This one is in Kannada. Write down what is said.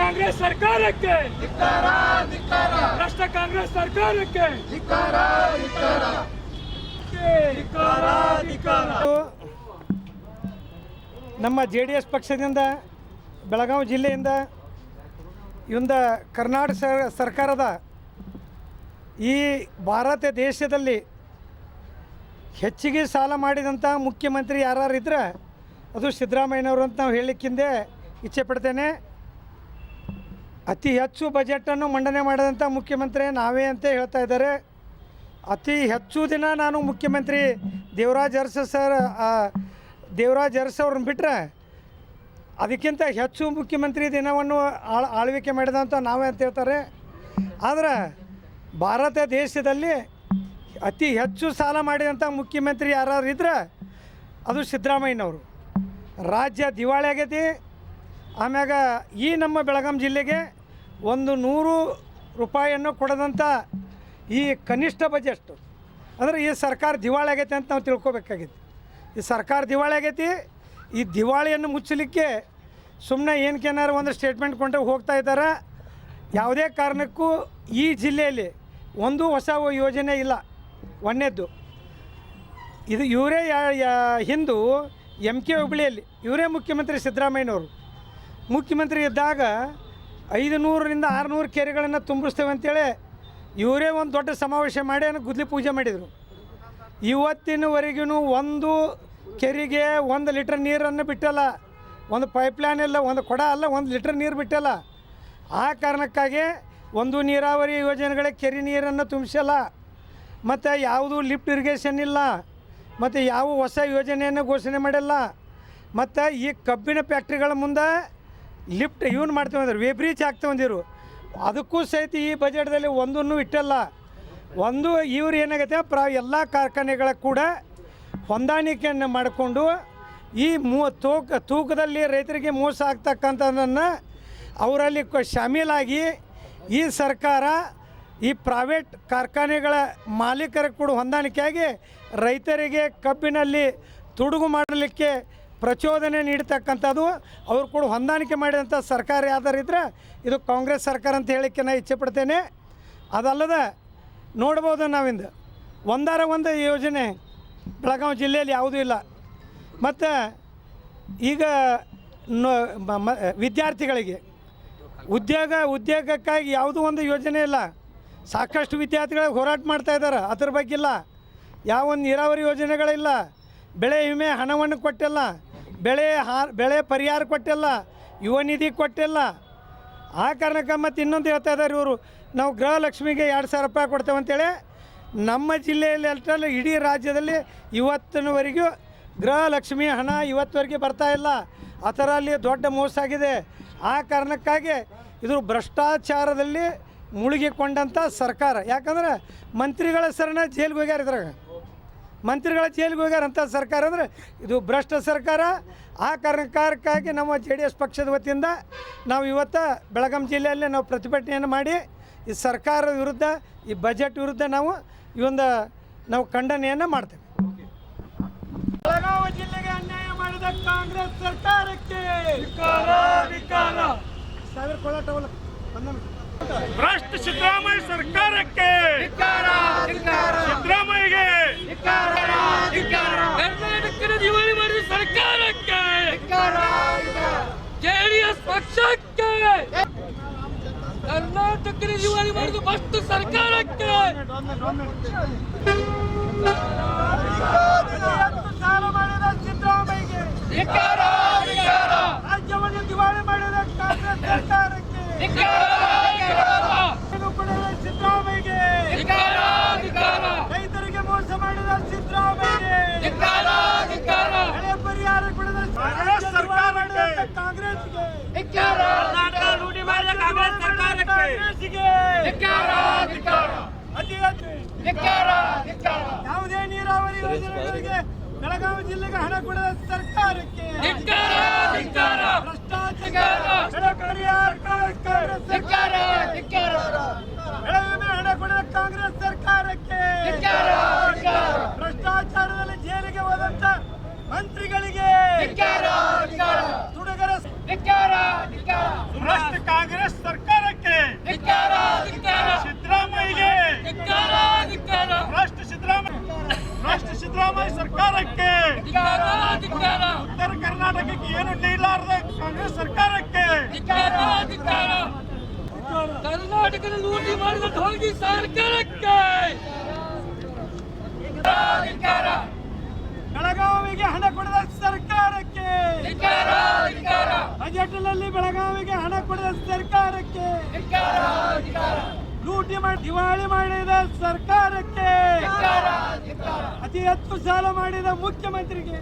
ಕಾಂಗ್ರೆಸ್ ಸರ್ಕಾರಕ್ಕೆ ಭ್ರಷ್ಟ ಕಾಂಗ್ರೆಸ್ ಸರ್ಕಾರಕ್ಕೆ ನಮ್ಮ JDS ಪಕ್ಷದಿಂದ ಬೆಳಗಾವಿ ಜಿಲ್ಲೆಯಿಂದ ಇವಂದ ಕರ್ನಾಟಕ ಸರ್ಕಾರದ ಈ ಭಾರತ ದೇಶದಲ್ಲಿ ಹೆಚ್ಚಿಗೆ ಸಾಲ ಮಾಡಿದಂಥ ಮುಖ್ಯಮಂತ್ರಿ ಯಾರು ಇದ್ರೆ ಅದು ಸಿದ್ದರಾಮಯ್ಯನವರು ಅಂತ ನಾವು ಹೇಳಲಿಕ್ಕಿಂದೆ ಇಚ್ಛೆ ಪಡ್ತೇನೆ. ಅತಿ ಹೆಚ್ಚು ಬಜೆಟನ್ನು ಮಂಡನೆ ಮಾಡಿದಂಥ ಮುಖ್ಯಮಂತ್ರಿ ನಾವೇ ಅಂತ ಹೇಳ್ತಾ ಇದ್ದಾರೆ. ಅತಿ ಹೆಚ್ಚು ದಿನ ನಾನು ಮುಖ್ಯಮಂತ್ರಿ ದೇವರಾಜ್ ಅರಸು ಅವ್ರನ್ನ ಬಿಟ್ಟರೆ ಅದಕ್ಕಿಂತ ಹೆಚ್ಚು ಮುಖ್ಯಮಂತ್ರಿ ದಿನವನ್ನು ಆಳ್ವಿಕೆ ಮಾಡಿದಂಥ ನಾವೇ ಅಂತ ಹೇಳ್ತಾರೆ. ಆದರೆ ಭಾರತ ದೇಶದಲ್ಲಿ ಅತಿ ಹೆಚ್ಚು ಸಾಲ ಮಾಡಿದಂಥ ಮುಖ್ಯಮಂತ್ರಿ ಯಾರು ಇದ್ರೆ ಅದು ಸಿದ್ದರಾಮಯ್ಯನವರು. ರಾಜ್ಯ ದಿವಾಳಿ ಆಗೈತಿ. ಆಮ್ಯಾಗ ಈ ನಮ್ಮ ಬೆಳಗಾಂ ಜಿಲ್ಲೆಗೆ 100 ರೂಪಾಯಿಯನ್ನು ಕೊಡದಂಥ ಈ ಕನಿಷ್ಠ ಬಜೆಟ್ ಅಂದರೆ ಈ ಸರ್ಕಾರ ದಿವಾಳಿ ಆಗೈತೆ ಅಂತ ನಾವು ತಿಳ್ಕೊಬೇಕಾಗೈತಿ. ಈ ಸರ್ಕಾರ ದಿವಾಳಿ ಆಗೈತಿ. ಈ ದಿವಾಳಿಯನ್ನು ಮುಚ್ಚಲಿಕ್ಕೆ ಸುಮ್ಮನೆ ಏನಕ್ಕೇನಾರು ಒಂದು ಸ್ಟೇಟ್ಮೆಂಟ್ ಕೊಂಡು ಹೋಗ್ತಾ ಇದ್ದಾರೆ. ಯಾವುದೇ ಕಾರಣಕ್ಕೂ ಈ ಜಿಲ್ಲೆಯಲ್ಲಿ ಒಂದು ಹೊಸ ಯೋಜನೆ ಇಲ್ಲ. ಒಂದನೇದ್ದು ಇದು ಇವರೇ ಹಿಂದೂ MK ಹುಬ್ಬಳ್ಳಿಯಲ್ಲಿ ಇವರೇ ಮುಖ್ಯಮಂತ್ರಿ ಸಿದ್ದರಾಮಯ್ಯನವರು ಮುಖ್ಯಮಂತ್ರಿ ಇದ್ದಾಗ 500ರಿಂದ 600 ಕೆರೆಗಳನ್ನು ತುಂಬಿಸ್ತೇವೆ ಅಂತೇಳಿ ಇವರೇ ಒಂದು ದೊಡ್ಡ ಸಮಾವೇಶ ಮಾಡಿ ಗುದ್ಲಿ ಪೂಜೆ ಮಾಡಿದರು. ಇವತ್ತಿನವರೆಗೂ ಒಂದು ಕೆರೆಗೆ 1 ಲೀಟ್ರ್ ನೀರನ್ನು ಬಿಟ್ಟಲ್ಲ, ಒಂದು ಪೈಪ್ಲೈನ್ ಇಲ್ಲ, ಒಂದು ಕೊಡ ಅಲ್ಲ, 1 ಲೀಟ್ರ್ ನೀರು ಬಿಟ್ಟಲ್ಲ. ಆ ಕಾರಣಕ್ಕಾಗಿ ಒಂದು ನೀರಾವರಿ ಯೋಜನೆಗಳಿಗೆ ಕೆರೆ ನೀರನ್ನು ತುಂಬಿಸಲ್ಲ, ಮತ್ತು ಯಾವುದು ಲಿಫ್ಟ್ ಇರಿಗೇಷನ್ ಇಲ್ಲ, ಮತ್ತು ಯಾವ ಹೊಸ ಯೋಜನೆಯನ್ನು ಘೋಷಣೆ ಮಾಡಿಲ್ಲ. ಮತ್ತು ಈ ಕಬ್ಬಿನ ಫ್ಯಾಕ್ಟ್ರಿಗಳ ಮುಂದೆ ಲಿಫ್ಟ್ ಇವನು ಮಾಡ್ತೇವೆ ಅಂದ್ರೆ ವೇಬ್ರೀಚ್ ಆಗ್ತೇವಂದಿರು, ಅದಕ್ಕೂ ಸಹಿತ ಈ ಬಜೆಟ್ದಲ್ಲಿ ಒಂದನ್ನು ಇಟ್ಟಲ್ಲ. ಒಂದು ಇವ್ರು ಏನಾಗೈತೆ ಎಲ್ಲ ಕಾರ್ಖಾನೆಗಳ ಕೂಡ ಹೊಂದಾಣಿಕೆಯನ್ನು ಮಾಡಿಕೊಂಡು ಈ ತೂಕದಲ್ಲಿ ರೈತರಿಗೆ ಮೋಸ ಆಗ್ತಕ್ಕಂಥದ್ದನ್ನು ಅವರಲ್ಲಿ ಶಾಮೀಲಾಗಿ ಈ ಸರ್ಕಾರ ಈ ಪ್ರೈವೇಟ್ ಕಾರ್ಖಾನೆಗಳ ಮಾಲೀಕರ ಕೂಡ ಹೊಂದಾಣಿಕೆಯಾಗಿ ರೈತರಿಗೆ ಕಬ್ಬಿನಲ್ಲಿ ತುಡುಗು ಮಾಡಲಿಕ್ಕೆ ಪ್ರಚೋದನೆ ನೀಡ್ತಕ್ಕಂಥದ್ದು ಅವ್ರು ಕೂಡ ಹೊಂದಾಣಿಕೆ ಮಾಡಿದಂಥ ಸರ್ಕಾರ ಯಾವ್ದಾರು ಇದ್ದರೆ ಇದು ಕಾಂಗ್ರೆಸ್ ಸರ್ಕಾರ ಅಂತ ಹೇಳಲಿಕ್ಕೆ ನಾನು ಇಚ್ಛೆ ಪಡ್ತೇನೆ. ಅದಲ್ಲದೆ ನೋಡ್ಬೋದು ನಾವಿಂದು ಒಂದು ಯೋಜನೆ ಬೆಳಗಾವಿ ಜಿಲ್ಲೆಯಲ್ಲಿ ಯಾವುದೂ ಇಲ್ಲ. ಮತ್ತು ಈಗ ವಿದ್ಯಾರ್ಥಿಗಳಿಗೆ ಉದ್ಯೋಗಕ್ಕಾಗಿ ಯಾವುದೂ ಒಂದು ಯೋಜನೆ ಇಲ್ಲ. ಸಾಕಷ್ಟು ವಿದ್ಯಾರ್ಥಿಗಳಿಗೆ ಹೋರಾಟ ಮಾಡ್ತಾಯಿದ್ದಾರೆ, ಅದ್ರ ಬಗ್ಗೆ ಇಲ್ಲ. ಯಾವ ಒಂದು ನೀರಾವರಿ ಯೋಜನೆಗಳಿಲ್ಲ, ಬೆಳೆ ವಿಮೆ ಹಣವನ್ನು ಕೊಟ್ಟಿಲ್ಲ, ಬೆಳೆ ಪರಿಹಾರ ಕೊಟ್ಟಿಲ್ಲ, ಯುವ ನಿಧಿ ಕೊಟ್ಟಿಲ್ಲ. ಆ ಕಾರಣಕ್ಕೆ ಮತ್ತು ಇನ್ನೊಂದು ಹೇಳ್ತಾ ಇದ್ದಾರೆ ಇವರು, ನಾವು ಗೃಹಲಕ್ಷ್ಮಿಗೆ 2000 ರೂಪಾಯಿ ಕೊಡ್ತೇವೆ ಅಂತೇಳಿ. ನಮ್ಮ ಜಿಲ್ಲೆಯಲ್ಲಿ ಅಷ್ಟಲ್ಲ, ಇಡೀ ರಾಜ್ಯದಲ್ಲಿ ಇವತ್ತಿನವರೆಗೂ ಗೃಹಲಕ್ಷ್ಮಿ ಹಣ ಇವತ್ತುವರೆಗೆ ಬರ್ತಾಯಿಲ್ಲ. ಅದರಲ್ಲಿ ದೊಡ್ಡ ಮೋಸ ಆಗಿದೆ. ಆ ಕಾರಣಕ್ಕಾಗಿ ಇದು ಭ್ರಷ್ಟಾಚಾರದಲ್ಲಿ ಮುಳುಗಿಕೊಂಡಂಥ ಸರ್ಕಾರ. ಯಾಕಂದ್ರೆ ಮಂತ್ರಿಗಳ ಹೆಸರನ್ನ ಜೈಲಿಗೆ ಹೋಗ್ಯಾರ, ಇದ್ರಾಗ ಮಂತ್ರಿಗಳ ಜೈಲಿಗೆ ಹೋಗ್ಯಾರಂಥ ಸರ್ಕಾರ ಅಂದರೆ ಇದು ಭ್ರಷ್ಟ ಸರ್ಕಾರ. ಆ ಕಾರಣಕ್ಕಾಗಿ ನಮ್ಮ JDS ಪಕ್ಷದ ವತಿಯಿಂದ ನಾವು ಇವತ್ತು ಬೆಳಗಾಂ ಜಿಲ್ಲೆಯಲ್ಲಿ ನಾವು ಪ್ರತಿಭಟನೆಯನ್ನು ಮಾಡಿ ಈ ಸರ್ಕಾರದ ವಿರುದ್ಧ, ಈ ಬಜೆಟ್ ವಿರುದ್ಧ ನಾವು ನಾವು ಖಂಡನೆಯನ್ನು ಮಾಡ್ತೇವೆ. ಬೆಳಗಾವಿ ಜಿಲ್ಲೆಗೆ ಅನ್ಯಾಯ ಮಾಡಿದ ಕಾಂಗ್ರೆಸ್ ಸರ್ಕಾರಕ್ಕೆ ಭ್ರಷ್ಟ ಸಿದ್ದರಾಮಯ್ಯ ಸರ್ಕಾರಕ್ಕೆ ಸಿದ್ದರಾಮಯ್ಯಗೆ ಕರ್ನಾಟಕದ ದಿವಾಳಿ ಮಾಡಿದ ಸರ್ಕಾರಕ್ಕೆ JDS ಪಕ್ಷಕ್ಕೆ ಕರ್ನಾಟಕದ ದಿವಾಳಿ ಮಾಡಿದ ಭ್ರಷ್ಟ ಸರ್ಕಾರಕ್ಕೆ ಸಾಲ ಮಾಡಿದ ಸಿದ್ದರಾಮಯ್ಯಗೆ ರಾಜ್ಯವನ್ನು ದಿವಾಳಿ ಮಾಡಿದ ಕಾಂಗ್ರೆಸ್ ಸರ್ಕಾರಕ್ಕೆ ಸಿದ್ದರಾಮಯ್ಯಗೆ ರೈತರಿಗೆ ಮೋಸ ಮಾಡಿದ ಸಿದ್ದರಾಮಯ್ಯಗೆ ಬೆಳೆ ಪರಿಹಾರ ಕೊಡದ ಕಾಂಗ್ರೆಸ್ಗೆ ಲೂಟಿ ಮಾಡಿದ ಕಾಂಗ್ರೆಸ್ ಸರ್ಕಾರಕ್ಕೆ ಅತಿ ಹೆಚ್ಚು ಯಾವುದೇ ನೀರಾವರಿ ಯೋಜನೆಗಳಿಗೆ ಬೆಳಗಾವಿ ಜಿಲ್ಲೆಗೆ ಹಣ ಕೊಡದ ಸರ್ಕಾರಕ್ಕೆ ಭ್ರಷ್ಟಾಚಾರ ಬೆಳೆ ವಿಮೆ ಹಣ ಕೊಡದ ಕಾಂಗ್ರೆಸ್ ಸರ್ಕಾರಕ್ಕೆ ಭ್ರಷ್ಟಾಚಾರದಲ್ಲಿ ಜೈಲಿಗೆ ಹೋದಂತ ಮಂತ್ರಿಗಳಿಗೆ ತುಡುಗರ ಭ್ರಷ್ಟ ಕಾಂಗ್ರೆಸ್ ಸರ್ಕಾರಕ್ಕೆ ಸಿದ್ದರಾಮಯ್ಯಗೆ ಭ್ರಷ್ಟ ಸಿದ್ದರಾಮಯ್ಯ ಸರ್ಕಾರಕ್ಕೆ ಉತ್ತರ ಕರ್ನಾಟಕಕ್ಕೆ ಏನು ನೀಡಲಾರದ ಕಾಂಗ್ರೆಸ್ ಸರ್ಕಾರಕ್ಕೆ ಕರ್ನಾಟಕದ ಲೂಟಿ ಮಾಡಿದ ಢೋಂಗಿ ಸರ್ಕಾರಕ್ಕೆ ಬೆಳಗಾವಿಗೆ ಹಣ ಕೊಡದ ಸರ್ಕಾರಕ್ಕೆ ಬಜೆಟ್ನಲ್ಲಿ ಬೆಳಗಾವಿಗೆ ಹಣ ಕೊಡದ ಸರ್ಕಾರಕ್ಕೆ ಲೂಟಿ ಮಾಡಿ ದಿವಾಳಿ ಮಾಡಿದ ಸರ್ಕಾರಕ್ಕೆ ಅತಿ ಹೆಚ್ಚು ಸಾಲ ಮಾಡಿದ ಮುಖ್ಯಮಂತ್ರಿಗೆ